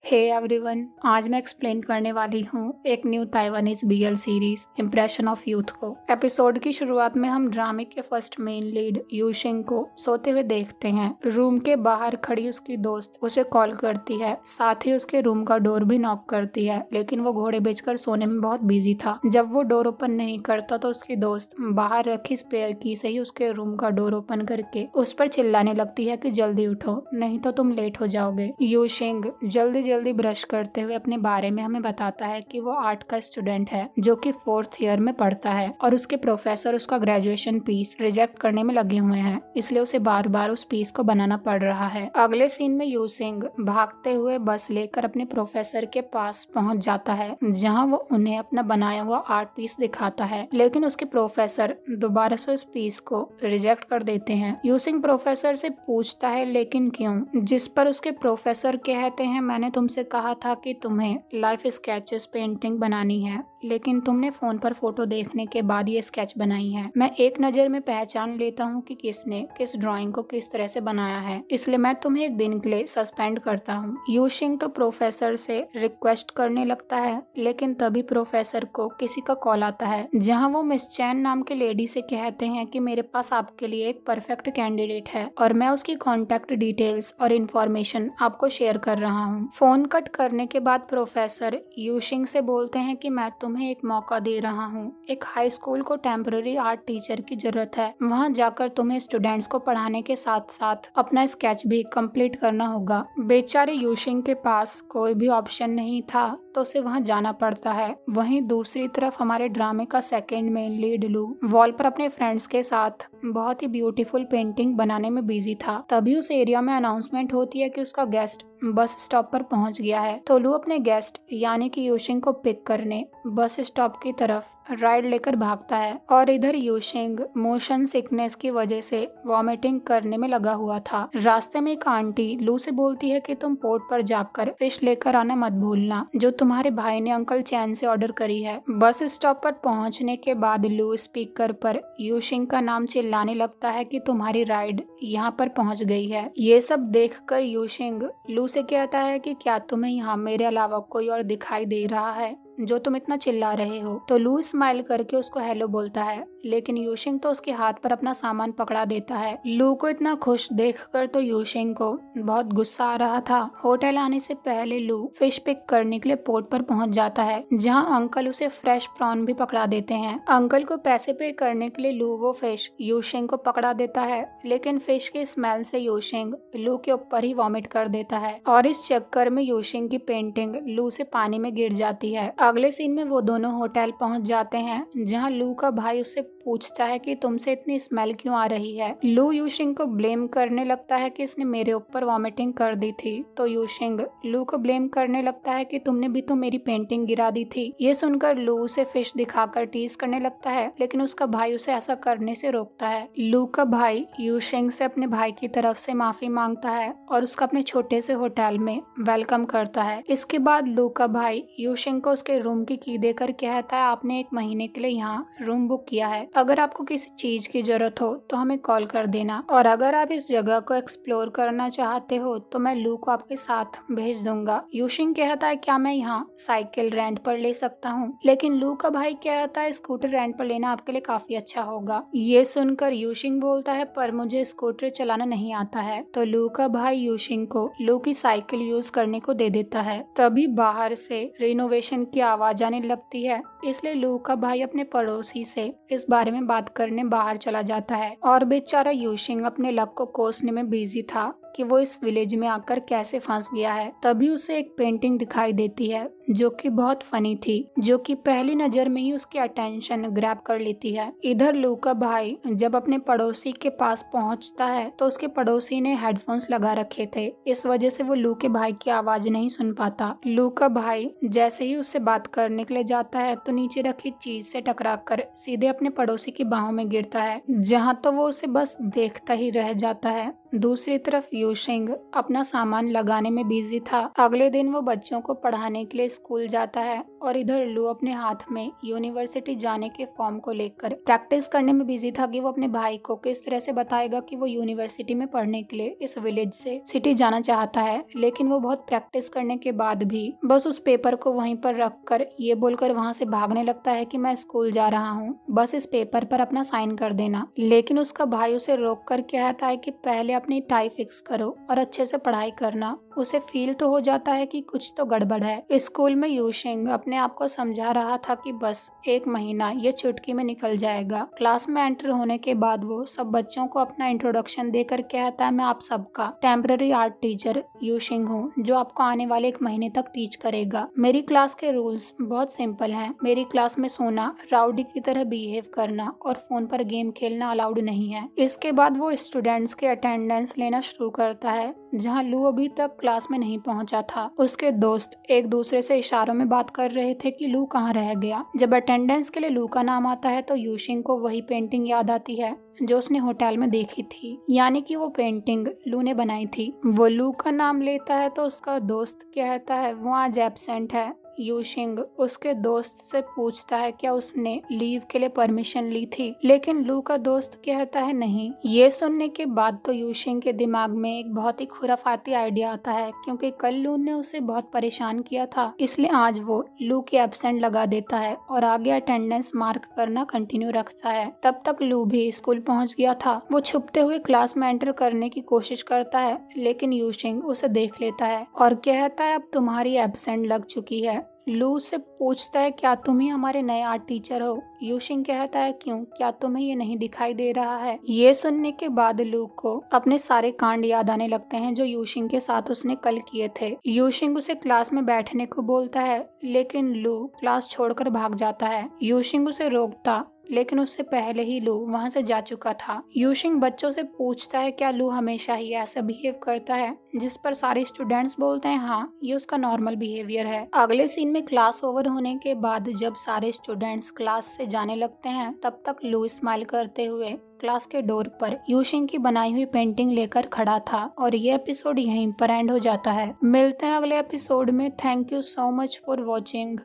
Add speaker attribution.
Speaker 1: Hey everyone, आज मैं explain करने वाली हूँ एक new Taiwanese BL series impression of youth को। एपिसोड की शुरुआत में हम ड्रामे के फर्स्ट मेन लीड यूशिंग को सोते हुए देखते हैं। रूम के बाहर खड़ी उसकी दोस्त उसे कॉल करती है, साथ ही उसके रूम का डोर भी नॉक करती है, लेकिन वो घोड़े बेचकर सोने में बहुत बिजी था। जब वो डोर ओपन नहीं करता तो उसकी दोस्त बाहर रखी स्पेयर की से ही उसके रूम का डोर ओपन करके उस पर चिल्लाने लगती है कि जल्दी उठो, नहीं तो तुम लेट हो जाओगे। यूशिंग जल्दी ब्रश करते हुए अपने बारे में हमें बताता है कि वो आर्ट का स्टूडेंट है जो कि 4th ईयर में पढ़ता है और उसके प्रोफेसर उसका ग्रेजुएशन पीस रिजेक्ट करने में लगे हुए हैं, इसलिए उसे बार बार उस पीस को बनाना पड़ रहा है। अगले सीन में यूसिंग भागते हुए बस लेकर अपने प्रोफेसर के पास पहुंच जाता है, जहां वो उन्हें अपना बनाया हुआ आर्ट पीस दिखाता है, लेकिन उसके प्रोफेसर दोबारा से उस पीस को रिजेक्ट कर देते हैं। यूसिंग प्रोफेसर से पूछता है लेकिन क्यों, जिस पर उसके प्रोफेसर कहते हैं मैंने तुमसे कहा था कि तुम्हें लाइफ स्केचेस पेंटिंग बनानी है, लेकिन तुमने फोन पर फोटो देखने के बाद ये स्केच बनाई है। मैं एक नजर में पहचान लेता हूँ कि किसने किस ड्राइंग को किस तरह से बनाया है, इसलिए मैं तुम्हें एक दिन के लिए सस्पेंड करता हूँ। यूशिंग तो प्रोफेसर से रिक्वेस्ट करने लगता है, लेकिन तभी प्रोफेसर को किसी का कॉल आता है, जहाँ वो मिस चैन नाम के लेडी से कहते हैं कि मेरे पास आपके लिए एक परफेक्ट कैंडिडेट है और मैं उसकी कॉन्टेक्ट डिटेल्स और इन्फॉर्मेशन आपको शेयर कर रहा हूँ। फोन कट करने के बाद प्रोफेसर यूशिंग से बोलते हैं कि मैं तुम्हें एक मौका दे रहा हूँ, एक हाई स्कूल को टेम्पररी आर्ट टीचर की जरूरत है, वहाँ जाकर तुम्हें स्टूडेंट्स को पढ़ाने के साथ साथ अपना स्केच भी कंप्लीट करना होगा। बेचारे यूशिंग के पास कोई भी ऑप्शन नहीं था तो उसे वहाँ जाना पड़ता है। वहीं दूसरी तरफ हमारे ड्रामे का सेकेंड मेन लीड लू वॉल पर अपने फ्रेंड्स के साथ बहुत ही ब्यूटीफुल पेंटिंग बनाने में बिजी था। तभी उस एरिया में अनाउंसमेंट होती है कि उसका गेस्ट बस स्टॉप पर पहुंच गया है, तो लू अपने गेस्ट यानी कि यूशिंग को पिक करने बस स्टॉप की तरफ राइड लेकर भागता है और इधर यूशिंग मोशन सिकनेस की वजह से वॉमिटिंग करने में लगा हुआ था। रास्ते में एक आंटी लू से बोलती है कि तुम पोर्ट पर जाकर फिश लेकर आना मत भूलना, जो तुम्हारे भाई ने अंकल चैन से ऑर्डर करी है। बस स्टॉप पर पहुंचने के बाद लू स्पीकर पर यूशिंग का नाम चिल्लाने लगता है कि तुम्हारी राइड यहाँ पर पहुँच गई है। ये सब देखकर यूशिंग लू से कहता है कि क्या तुम्हें यहाँ मेरे अलावा कोई और दिखाई दे रहा है जो तुम इतना चिल्ला रहे हो। तो लू स्माइल करके उसको हेलो बोलता है, लेकिन यूशिंग तो उसके हाथ पर अपना सामान पकड़ा देता है। लू को इतना खुश देखकर तो यूशिंग को बहुत गुस्सा आ रहा था। होटल आने से पहले लू फिश पिक करने के लिए पोर्ट पर पहुंच जाता है, जहां अंकल उसे फ्रेश प्रॉन भी पकड़ा देते हैं। अंकल को पैसे पे करने के लिए लू वो फिश यूशिंग को पकड़ा देता है, लेकिन फिश की स्मेल से यूशिंग लू के ऊपर ही वॉमिट कर देता है और इस चक्कर में यूशिंग की पेंटिंग लू से पानी में गिर जाती है। अगले सीन में वो दोनों होटल पहुंच जाते हैं, जहां लू का भाई उससे पूछता है कि तुमसे इतनी स्मेल क्यों आ रही है। लू यूशिंग को ब्लेम करने लगता है कि इसने मेरे ऊपर वॉमिटिंग कर दी थी, तो यूशिंग लू को ब्लेम करने लगता है कि तुमने भी तो मेरी पेंटिंग गिरा दी थी। ये सुनकर लू उसे फिश दिखाकर टीज करने लगता है, लेकिन उसका भाई उसे ऐसा करने से रोकता है। लू का भाई यूशिंग से अपने भाई की तरफ से माफी मांगता है और उसका अपने छोटे से होटल में वेलकम करता है। इसके बाद लू का भाई यूशिंग को उसके रूम की की देकर कहता है आपने 1 महीने के लिए यहाँ रूम बुक किया है, अगर आपको किसी चीज की जरूरत हो तो हमें कॉल कर देना, और अगर आप इस जगह को एक्सप्लोर करना चाहते हो तो मैं लू को आपके साथ भेज दूंगा। यूशिंग कहता है क्या मैं यहाँ साइकिल रेंट पर ले सकता हूँ, लेकिन लू का भाई कहता है स्कूटर रेंट पर लेना आपके लिए काफी अच्छा होगा। ये सुनकर यूशिंग बोलता है पर मुझे स्कूटर चलाना नहीं आता है, तो लू का भाई यूशिंग को लू की साइकिल यूज करने को दे देता है। तभी बाहर से रिनोवेशन की आवाज आने लगती है, इसलिए लू का भाई अपने पड़ोसी से इस बारे में बात करने बाहर चला जाता है और बेचारा यूशिंग अपने लक को कोसने में बिजी था कि वो इस विलेज में आकर कैसे फंस गया है। तभी उसे एक पेंटिंग दिखाई देती है जो कि बहुत फनी थी, जो कि पहली नजर में ही उसकी अटेंशन ग्रैब कर लेती है। इधर लू का भाई जब अपने पड़ोसी के पास पहुंचता है तो उसके पड़ोसी ने हेडफोन्स लगा रखे थे, इस वजह से वो लू के भाई की आवाज नहीं सुन पाता। लू का भाई जैसे ही उससे बात करने के लिए जाता है तो नीचे रखी चीज से टकराकर सीधे अपने पड़ोसी की बाहों में गिरता है, जहाँ तो वो उसे बस देखता ही रह जाता है। दूसरी तरफ यूशिंग अपना सामान लगाने में बिजी था। अगले दिन वो बच्चों को पढ़ाने के लिए स्कूल जाता है और इधर लू अपने हाथ में यूनिवर्सिटी जाने के फॉर्म को लेकर प्रैक्टिस करने में बिजी था कि वो अपने भाई को किस तरह से बताएगा कि वो यूनिवर्सिटी में पढ़ने के लिए इस विलेज से सिटी जाना चाहता है। लेकिन वो बहुत प्रैक्टिस करने के बाद भी बस उस पेपर को वहीं पर रखकर ये बोलकर वहां से भागने लगता है कि मैं स्कूल जा रहा हूँ, बस इस पेपर पर अपना साइन कर देना। लेकिन उसका भाई उसे रोक कर कहता है कि पहले अपनी टाई फिक्स करो और अच्छे से पढ़ाई करना। उसे फील तो हो जाता है कि कुछ तो गड़बड़ है। स्कूल में यूशिंग अपने आप को समझा रहा था कि बस 1 महीना ये चुटकी में निकल जाएगा। क्लास में एंटर होने के बाद वो सब बच्चों को अपना इंट्रोडक्शन देकर कहता है, मैं आप सबका टेम्पररी आर्ट टीचर यूशिंग हूँ, जो आपको आने वाले 1 महीने तक टीच करेगा। मेरी क्लास के रूल्स बहुत सिंपल हैं। मेरी क्लास में सोना, राउडी की तरह बिहेव करना और फोन पर गेम खेलना अलाउड नहीं है। इसके बाद वो स्टूडेंट्स के अटेंडेंस लेना शुरू करता है, जहाँ लू अभी तक क्लास में नहीं पहुंचा था। उसके दोस्त एक दूसरे से इशारों में बात कर रहे थे कि लू कहाँ रह गया। जब अटेंडेंस के लिए लू का नाम आता है तो यूशिंग को वही पेंटिंग याद आती है जो उसने होटल में देखी थी, यानी कि वो पेंटिंग लू ने बनाई थी। वो लू का नाम लेता है तो उसका दोस्त कहता है वो आज एब्सेंट है। यूशिंग उसके दोस्त से पूछता है क्या उसने लीव के लिए परमिशन ली थी, लेकिन लू का दोस्त कहता है नहीं। ये सुनने के बाद तो यूशिंग के दिमाग में एक बहुत ही खुराफाती आइडिया आता है, क्योंकि कल लू ने उसे बहुत परेशान किया था, इसलिए आज वो लू के एब्सेंट लगा देता है और आगे अटेंडेंस मार्क करना कंटिन्यू रखता है। तब तक लू भी स्कूल पहुंच गया था। वो छुपते हुए क्लास में एंटर करने की कोशिश करता है, लेकिन यूशिंग उसे देख लेता है और कहता है अब तुम्हारी एब्सेंट लग चुकी है। लू से पूछता है क्या तुम ही हमारे नए आर्ट टीचर हो। यूशिंग कहता है क्यों, क्या तुम्हें ये नहीं दिखाई दे रहा है। ये सुनने के बाद लू को अपने सारे कांड याद आने लगते हैं जो यूशिंग के साथ उसने कल किए थे। यूशिंग उसे क्लास में बैठने को बोलता है, लेकिन लू क्लास छोड़कर भाग जाता है। यूशिंग उसे रोकता, लेकिन उससे पहले ही लू वहां से जा चुका था। यूशिंग बच्चों से पूछता है क्या लू हमेशा ही ऐसा बिहेव करता है, जिस पर सारे स्टूडेंट्स बोलते हैं हाँ, ये उसका नॉर्मल बिहेवियर है। अगले सीन में क्लास ओवर होने के बाद जब सारे स्टूडेंट्स क्लास से जाने लगते हैं, तब तक लू स्माइल करते हुए क्लास के डोर पर यूशिंग की बनाई हुई पेंटिंग लेकर खड़ा था। और ये एपिसोड यहीं पर एंड हो जाता है। मिलते हैं अगले एपिसोड में। Thank you so much for watching.